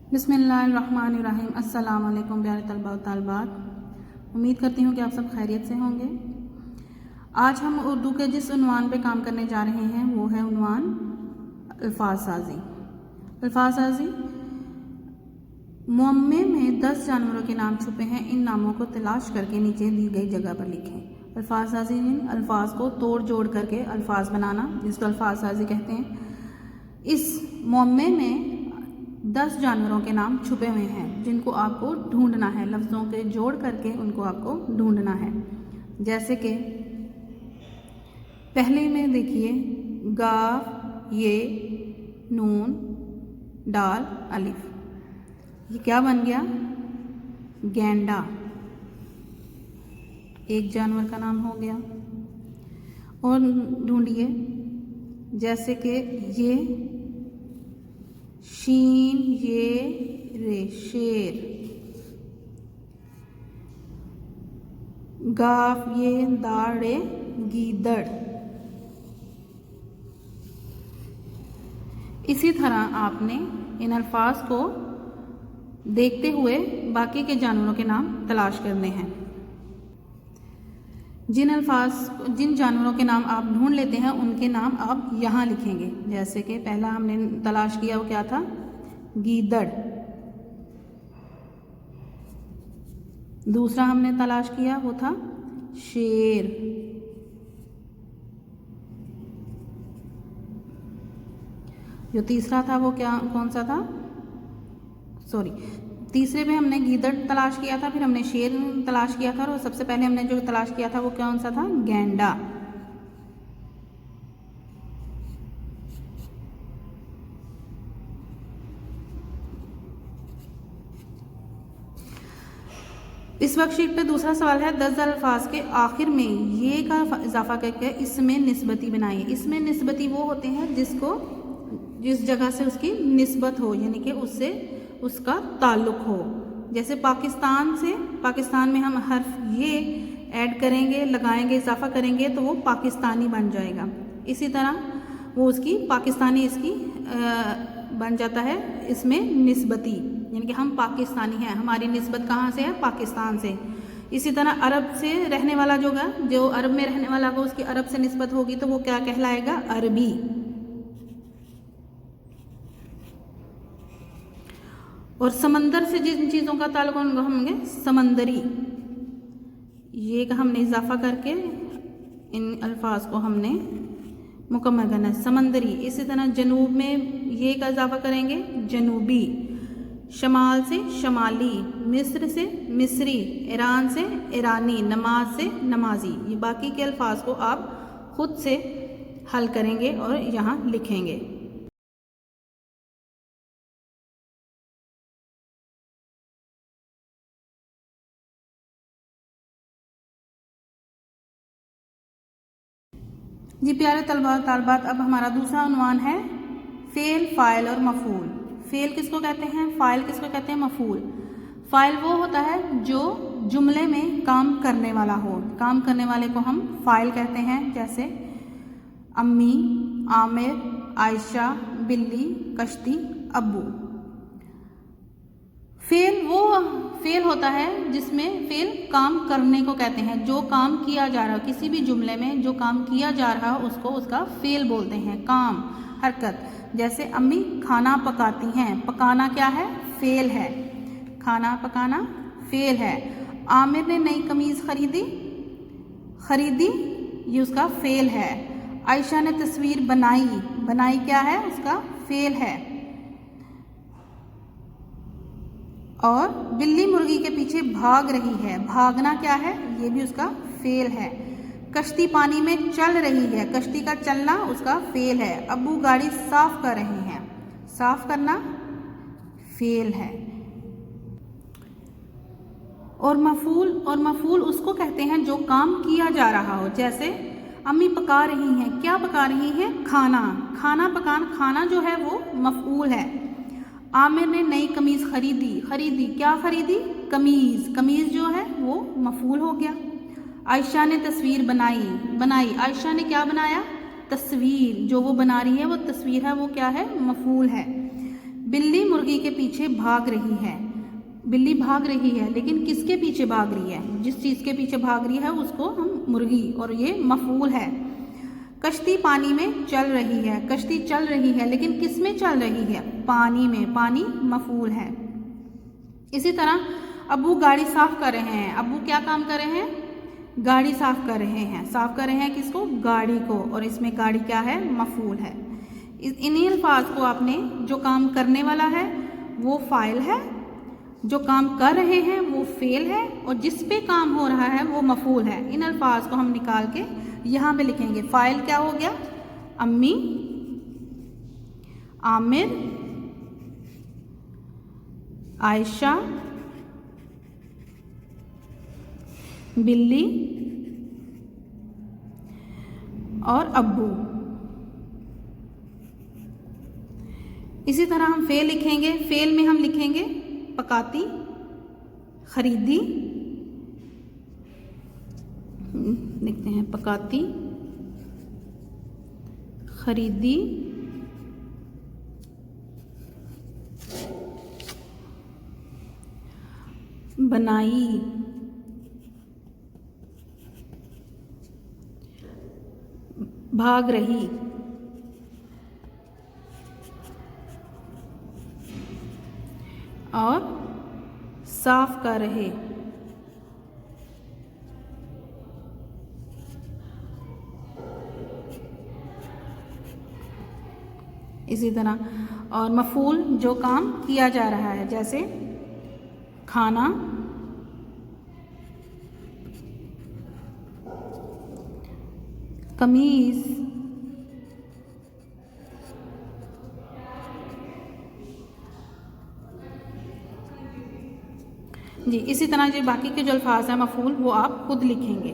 बिस्मिल्लाहिर्रहमानिर्रहीम। अस्सलाम वालेकुम प्यारे तलबा और तालिबात, उम्मीद करती हूँ कि आप सब खैरियत से होंगे। आज हम उर्दू के जिस उन्वान पे काम करने जा रहे हैं वो है उन्वान अल्फाज साजी। अल्फाज साजी मुअम्मे में 10 जानवरों के नाम छुपे हैं, इन नामों को तलाश करके नीचे दी गई जगह पर लिखें। अल्फाज साजी इन अल्फाज को तोड़ जोड़ करके अल्फाज बनाना, जिसको अल्फाज साजी कहते हैं। इस मुअम्मे में 10 जानवरों के नाम छुपे हुए हैं जिनको आपको ढूंढना है, लफ्ज़ों के जोड़ करके उनको आपको ढूंढना है। जैसे कि पहले में देखिए गाफ, ये, नून, दाल, अलिफ, ये क्या बन गया? गैंडा, एक जानवर का नाम हो गया। और ढूंढिए, जैसे कि ये शीन, ये, रे, शेर। गाफ, ये, दाल, रे, गीदड़। इसी तरह आपने इन अल्फाज को देखते हुए बाकी के जानवरों के नाम तलाश करने हैं। जिन जानवरों के नाम आप ढूंढ लेते हैं उनके नाम आप यहाँ लिखेंगे। जैसे कि पहला हमने तलाश किया वो क्या था? गीदड़। दूसरा हमने तलाश किया वो था शेर। जो तीसरा था वो कौन सा था? तीसरे में हमने गीदड़ तलाश किया था, फिर हमने शेर तलाश किया था, और सबसे पहले हमने जो तलाश किया था वो कौन सा था? गैंडा। इस वर्कशीट पे दूसरा सवाल है, 10 अल्फाज के आखिर में ये का इजाफा करके इसमें निस्बती बनाइए। इसमें निस्बती वो होते हैं जिस जगह से उसकी निस्बत हो, यानी कि उससे उसका ताल्लुक हो। जैसे पाकिस्तान में हम हर्फ ये ऐड करेंगे, लगाएंगे, इजाफा करेंगे तो वो पाकिस्तानी बन जाएगा। इसी तरह वो उसकी पाकिस्तानी इसकी बन जाता है इसमें निस्बती, यानी कि हम पाकिस्तानी हैं, हमारी निस्बत कहाँ से है? पाकिस्तान से। इसी तरह अरब से रहने वाला जो अरब में रहने वाला होगा उसकी अरब से निस्बत होगी तो वो क्या कहलाएगा? अरबी। और समंदर से जिन चीज़ों का ताल्लुक उनको होंगे समंदरी। ये का हमने इजाफा करके इन अल्फाज को हमने मुकम्मल करना है, समंदरी। इसी तरह जनूब में ये का इजाफा करेंगे, जनूबी। शमाल से शमाली, मिस्र से मिस्री, ईरान से ईरानी, नमाज से नमाजी। ये बाकी के अल्फाज को आप खुद से हल करेंगे और यहाँ लिखेंगे। जी प्यारे तलबा तालबात, अब हमारा दूसरा उन्वान है फ़ेल, फ़ाइल और मफ़ूल। फ़ेल किसको कहते हैं? फ़ाइल किसको कहते हैं? मफ़ूल। फ़ाइल वो होता है जो जुमले में काम करने वाला हो, काम करने वाले को हम फ़ाइल कहते हैं। जैसे अम्मी, आमिर, आयशा, बिल्ली, कश्ती, अब्बू। फ़ेल होता है जिसमें फ़ेल काम करने को कहते हैं, जो काम किया जा रहा हो, किसी भी जुमले में जो काम किया जा रहा हो उसको उसका फ़ेल बोलते हैं, काम, हरकत। जैसे अम्मी खाना पकाती हैं, पकाना क्या है? फ़ेल है। खाना पकाना फ़ेल है। आमिर ने नई कमीज़ खरीदी, ये उसका फ़ेल है। आयशा ने तस्वीर बनाई क्या है? उसका फ़ेल है। और बिल्ली मुर्गी के पीछे भाग रही है, भागना क्या है? ये भी उसका फ़ेल है। कश्ती पानी में चल रही है, कश्ती का चलना उसका फ़ेल है। अब्बू गाड़ी साफ कर रहे हैं, साफ करना फ़ेल है। और मफ़ूल उसको कहते हैं जो काम किया जा रहा हो। जैसे अम्मी पका रही हैं, क्या पका रही हैं? खाना जो है वो मफ़ऊल है। आमिर ने नई कमीज़ खरीदी, क्या खरीदी? कमीज़ जो है वो मफ़ऊल हो गया। आयशा ने तस्वीर बनाई, आयशा ने क्या बनाया? तस्वीर। जो वो बना रही है वो तस्वीर है, वो क्या है? मफ़ऊल है। बिल्ली मुर्गी के पीछे भाग रही है। बिल्ली भाग रही है, लेकिन किसके पीछे भाग रही है? जिस चीज़ के पीछे भाग रही है उसको हम मुर्गी, और ये मफूल है। कश्ती पानी में चल रही है। कश्ती चल रही है, लेकिन किस में चल रही है? पानी में। पानी मफूल है। इसी तरह अब्बू गाड़ी साफ कर रहे हैं। अब्बू क्या काम कर रहे हैं? गाड़ी साफ कर रहे हैं। साफ कर रहे हैं किसको? गाड़ी को, और इसमें गाड़ी क्या है? मफूल है। इन्हीं अल्फाज को आपने, जो काम करने वाला है वो फाइल है, जो काम कर रहे हैं वो फेल है, और जिस पे काम हो रहा है वो मफूल है। इन अल्फाज को हम निकाल के यहाँ पे लिखेंगे। फाइल क्या हो गया? अम्मी, आमिर, आयशा, बिल्ली और अब्बू। इसी तरह हम फेल लिखेंगे। फेल में हम लिखेंगे पकाती, खरीदी, लिखते हैं पकाती, खरीदी, बनाई, भाग रही, और साफ कर रहे। इसी तरह और मफूल जो काम किया जा रहा है, जैसे खाना, कमीज, जी। इसी तरह जो बाकी के जो अल्फाज हैं मफूल, वो आप खुद लिखेंगे।